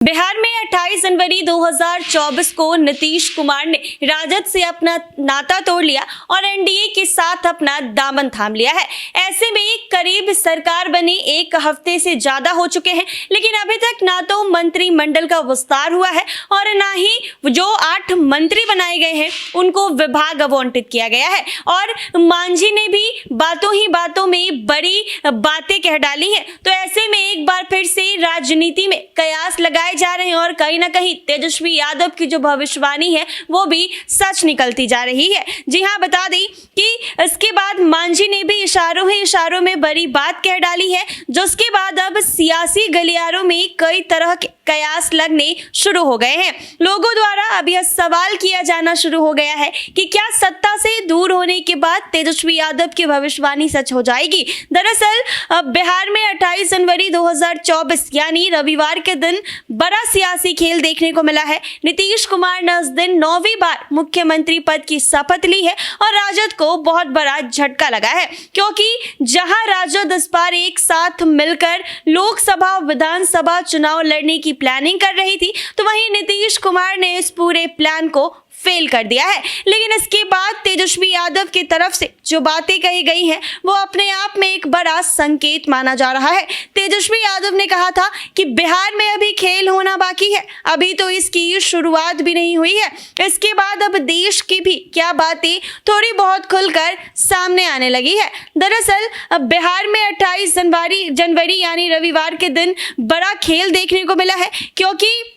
बिहार में 28 जनवरी 2024 को नीतीश कुमार ने राजद से अपना नाता तोड़ लिया और एनडीए के साथ अपना दामन थाम लिया है। ऐसे में करीब सरकार बने एक हफ्ते से ज्यादा हो चुके हैं, लेकिन अभी तक ना तो मंत्रिमंडल का विस्तार हुआ है और ना ही जो 8 मंत्री बनाए गए हैं उनको विभाग आवंटित किया गया है। और मांझी ने भी बातों ही बातों में बड़ी बातें कह डाली हैं। तो ऐसे में एक बार फिर से राजनीति में कयास लगाए जा रहे हैं और कहीं ना कहीं तेजस्वी यादव की जो भविष्यवाणी है वो भी सच निकलती जा रही है। जी हाँ, बता दें कि इसके बाद मांझी ने भी इशारों में बड़ी बात कह डाली है, जिसके बाद अब सियासी गलियारों में कई तरह के कयास लगने शुरू हो गए हैं। लोगों द्वारा अब यह सवाल किया जाना शुरू हो गया है कि क्या सत्ता से दूर होने के बाद तेजस्वी यादव की भविष्यवाणी सच हो जाएगी। दरअसल बिहार में 28 जनवरी 2024 यानी रविवार के दिन बड़ा सियासी खेल देखने को मिला है। नीतीश कुमार ने इस दिन 9वीं बार मुख्यमंत्री पद की शपथ ली है और राजद को बहुत बड़ा झटका लगा है, क्योंकि जहां राजद इस बार एक साथ मिलकर लोकसभा और विधानसभा चुनाव लड़ने की प्लानिंग कर रही थी, तो वहीं नीतीश कुमार ने इस पूरे प्लान को फेल कर दिया है। लेकिन इसके बाद तेजस्वी यादव की तरफ से जो बातें कही गई हैं वो अपने आप में एक बड़ा संकेत माना जा रहा है। तेजस्वी यादव ने कहा था कि बिहार में अभी खेल होना बाकी है, अभी तो इसकी शुरुआत भी नहीं हुई है। इसके बाद अब देश की भी क्या बातें थोड़ी बहुत खुलकर सामने आने लगी है। दरअसल अब बिहार में 28 जनवरी यानी रविवार के दिन बड़ा खेल देखने को मिला है, क्योंकि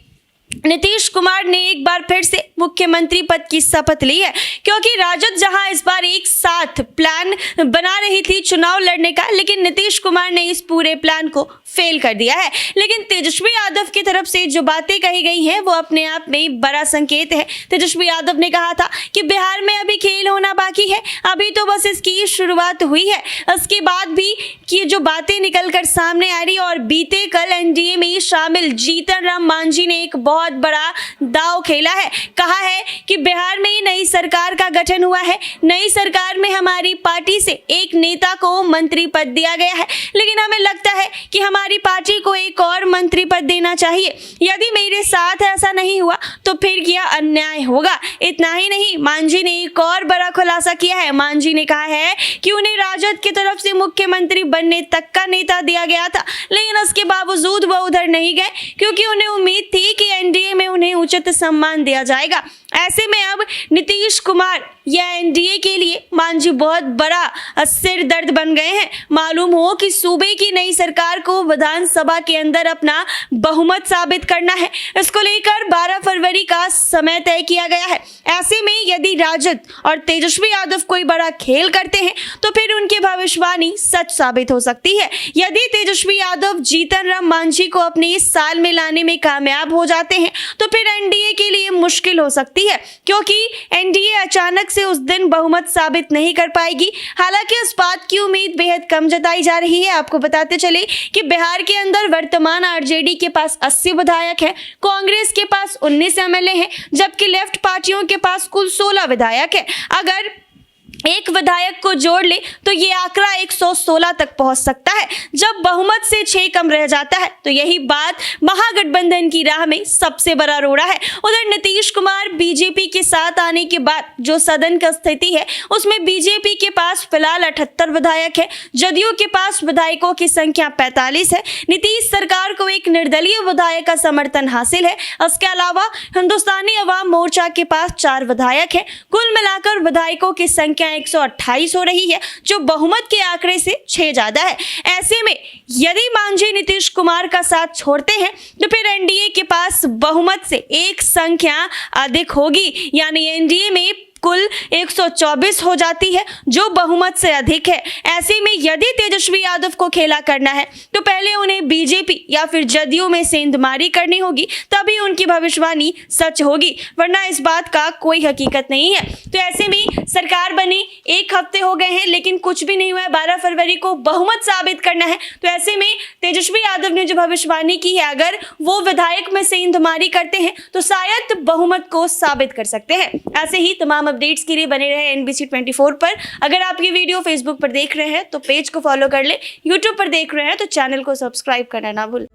नीतीश कुमार ने एक बार फिर से मुख्यमंत्री पद की शपथ ली है। क्योंकि राजद जहां इस बार एक साथ प्लान बना रही थी चुनाव लड़ने का, लेकिन नीतीश कुमार ने इस पूरे प्लान को फेल कर दिया है। लेकिन तेजस्वी यादव की तरफ से जो बातें कही गई हैं वो अपने आप में बड़ा संकेत है। तेजस्वी यादव ने कहा था कि बिहार में अभी खेल होना बाकी है, अभी तो बस इसकी शुरुआत हुई है। इसके बाद भी कि जो बातें निकलकर सामने आ रही और बीते कल एनडीए में शामिल जीतन राम मांझी ने एक बहुत बड़ा दांव खेला है। कहा है कि बिहार में नई सरकार का गठन हुआ है, नई सरकार में हमारी पार्टी से एक नेता को मंत्री पद दिया गया है, लेकिन हमें लगता है कि हमारी पार्टी को एक और मंत्री पद देना चाहिए। यदि मेरे साथ ऐसा नहीं हुआ तो फिर यह अन्याय होगा। इतना ही नहीं, मांझी ने एक और बड़ा खुलासा किया है। मांझी ने कहा है कि उन्हें राजद की तरफ से मुख्यमंत्री बनने तक का नेता दिया गया था, लेकिन उसके बावजूद वह उधर नहीं गए, क्योंकि उन्हें उम्मीद थी कि एनडीए में उन्हें उचित सम्मान दिया जाएगा। ऐसे में अब नीतीश कुमार या एनडीए के लिए मांझी बहुत बड़ा सिर दर्द बन गए हैं। मालूम हो कि सूबे की नई सरकार को विधानसभा के अंदर अपना बहुमत साबित करना है। इसको लेकर 12 फरवरी का समय तय किया गया है। ऐसे में यदि राजद और तेजस्वी यादव कोई बड़ा खेल करते हैं तो फिर उनकी भविष्यवाणी सच साबित हो सकती है। यदि तेजस्वी यादव जीतन राम मांझी को अपने इस साल में लाने में कामयाब हो जाते हैं तो फिर एनडीए के लिए मुश्किल हो सकती है, क्योंकि एनडीए अचानक से उस दिन बहुमत साबित नहीं कर पाएगी। हालांकि इस बात की उम्मीद बेहद कम जताई जा रही है। आपको बताते चले कि बिहार के अंदर वर्तमान आरजेडी के पास 80 विधायक हैं, कांग्रेस के पास 19 एमएलए हैं, जबकि लेफ्ट पार्टियों के पास कुल 16 विधायक है। अगर एक विधायक को जोड़ ले तो ये आंकड़ा 116 तक पहुंच सकता है। जब बहुमत से 6 कम रह जाता है तो यही बात महागठबंधन की राह में सबसे बड़ा रोड़ा है। उधर नीतीश कुमार बीजेपी के साथ आने के बाद जो सदन की स्थिति है उसमें बीजेपी के पास फिलहाल 78 विधायक है, जदयू के पास विधायकों की संख्या 45 है। नीतीश सरकार को एक निर्दलीय विधायक का समर्थन हासिल है। इसके अलावा हिंदुस्तानी अवाम मोर्चा के पास 4 विधायक है। कुल मिलाकर विधायकों की संख्या 128 हो रही है, जो बहुमत के आंकड़े से 6 ज्यादा है। ऐसे में यदि मांझी नीतीश कुमार का साथ छोड़ते हैं तो फिर एनडीए के पास बहुमत से एक संख्या अधिक होगी, यानी एनडीए में कुल 124 हो जाती है, जो बहुमत से अधिक है। ऐसे में यदि तेजस्वी यादव को खेला करना है तो पहले उन्हें बीजेपी या फिर जदयू में सेंधमारी करनी होगी, तभी उनकी भविष्यवाणी सच होगी, वरना इस बात का कोई हकीकत नहीं है। तो ऐसे में सरकार बने 1 हफ्ते हो गए हैं, लेकिन कुछ भी नहीं हुआ है। 12 फरवरी को बहुमत साबित करना है। तो ऐसे में तेजस्वी यादव ने जो भविष्यवाणी की है, अगर वो विधायक में सेंधमारी करते हैं तो शायद बहुमत को साबित कर सकते हैं। ऐसे ही तमाम अपडेट्स के लिए बने रहे NBC 24 पर। अगर आप ये वीडियो फेसबुक पर देख रहे हैं तो पेज को फॉलो कर ले, यूट्यूब पर देख रहे हैं तो चैनल को सब्सक्राइब करना ना भूलें।